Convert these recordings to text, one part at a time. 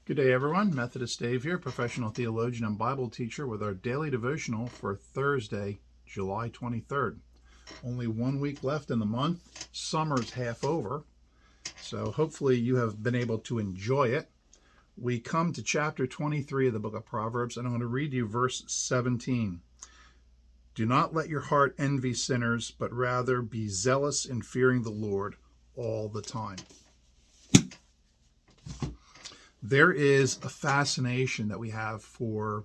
Good day, everyone. Methodist Dave here, professional theologian and Bible teacher, with our daily devotional for Thursday, July 23rd. Only 1 week left in the month. Summer's half over, so hopefully you have been able to enjoy it. We come to chapter 23 of the book of Proverbs, and I'm going to read you verse 17. Do not let your heart envy sinners, but rather be zealous in fearing the Lord all the time. There is a fascination that we have for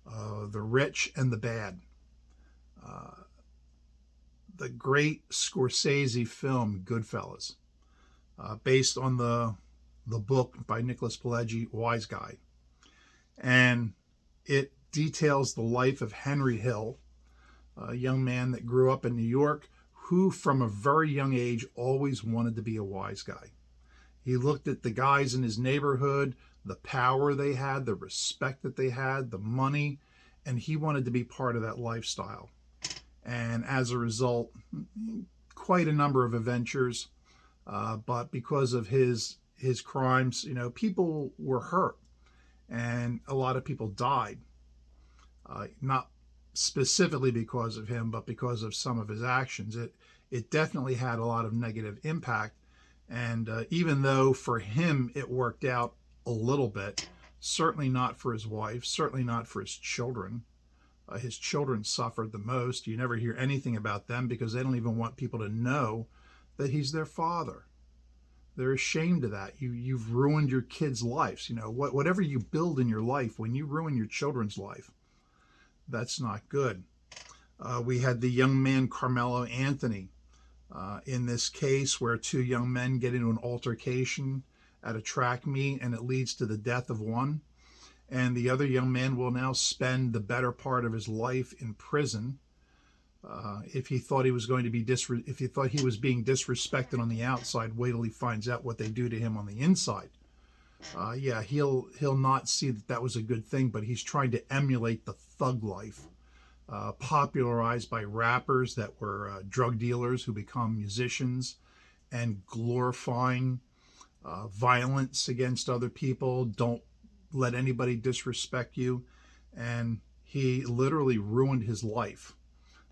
the rich and the bad. The great Scorsese film Goodfellas, based on the book by Nicholas Pileggi, Wise Guy. And it details the life of Henry Hill, a young man that grew up in New York who from a very young age always wanted to be a wise guy. He looked at the guys in his neighborhood, the power they had, the respect that they had, the money, and he wanted to be part of that lifestyle. And as a result, quite a number of adventures, but because of his crimes, people were hurt, and a lot of people died. Not specifically because of him, but because of some of his actions. It definitely had a lot of negative impact. And even though for him it worked out a little bit, certainly not for his wife, certainly not for his children. His children suffered the most. You never hear anything about them because they don't even want people to know that he's their father. They're ashamed of that. You've ruined your kids' lives. Whatever you build in your life, when you ruin your children's life, that's not good. We had the young man Carmelo Anthony. In this case, where two young men get into an altercation at a track meet and it leads to the death of one, and the other young man will now spend the better part of his life in prison. If he thought he was going to be if he thought he was being disrespected on the outside, wait till he finds out what they do to him on the inside. He'll not see that was a good thing, but he's trying to emulate the thug life. Popularized by rappers that were drug dealers who become musicians, and glorifying violence against other people. Don't let anybody disrespect you. And he literally ruined his life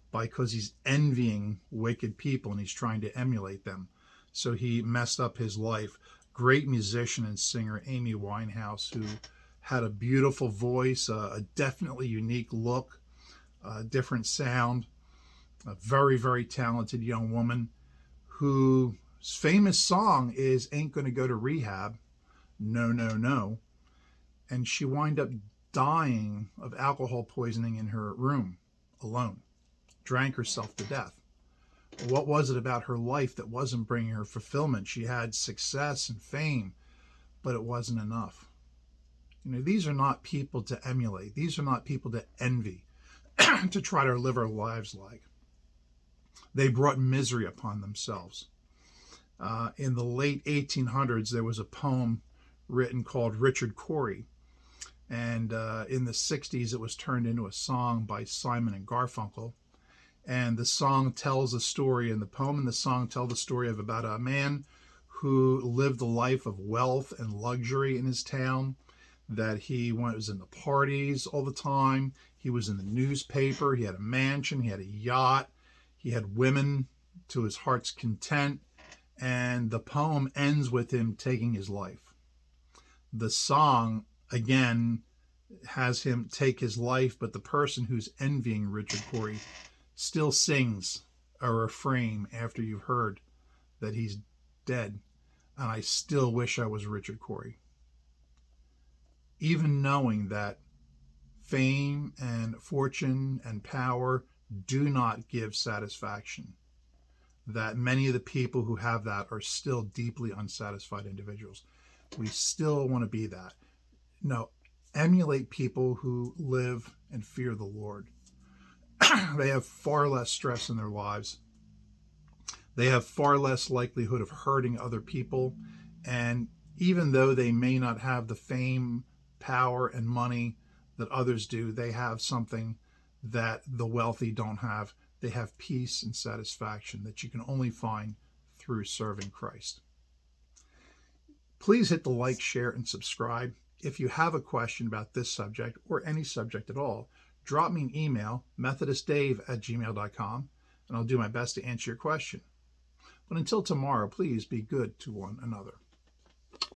because he's envying wicked people and he's trying to emulate them. So he messed up his life. Great musician and singer Amy Winehouse, who had a beautiful voice, a definitely unique look, different sound, a very, very talented young woman whose famous song is Ain't Gonna Go to Rehab, No, No, No. And she wound up dying of alcohol poisoning in her room alone, drank herself to death. What was it about her life that wasn't bringing her fulfillment? She had success and fame, but it wasn't enough. These are not people to emulate. These are not people to envy. To try to live our lives like. They brought misery upon themselves. In the late 1800s, there was a poem written called Richard Cory. And in the 60s, it was turned into a song by Simon and Garfunkel. And the song tells a story, and the poem and the song tell the story of about a man who lived a life of wealth and luxury in his town, that he was in the parties all the time. He was in the newspaper. He had a mansion. He had a yacht. He had women to his heart's content. And the poem ends with him taking his life. The song, again, has him take his life, but the person who's envying Richard Cory still sings a refrain after you've heard that he's dead. And I still wish I was Richard Cory. Even knowing that fame and fortune and power do not give satisfaction, that many of the people who have that are still deeply unsatisfied individuals. We still want to be that. No, emulate people who live and fear the Lord. They have far less stress in their lives. They have far less likelihood of hurting other people. And even though they may not have the fame, power, and money that others do, they have something that the wealthy don't have. They have peace and satisfaction that you can only find through serving Christ. Please hit the like, share, and subscribe. If you have a question about this subject or any subject at all, drop me an email, methodistdave@gmail.com, and I'll do my best to answer your question. But until tomorrow, please be good to one another.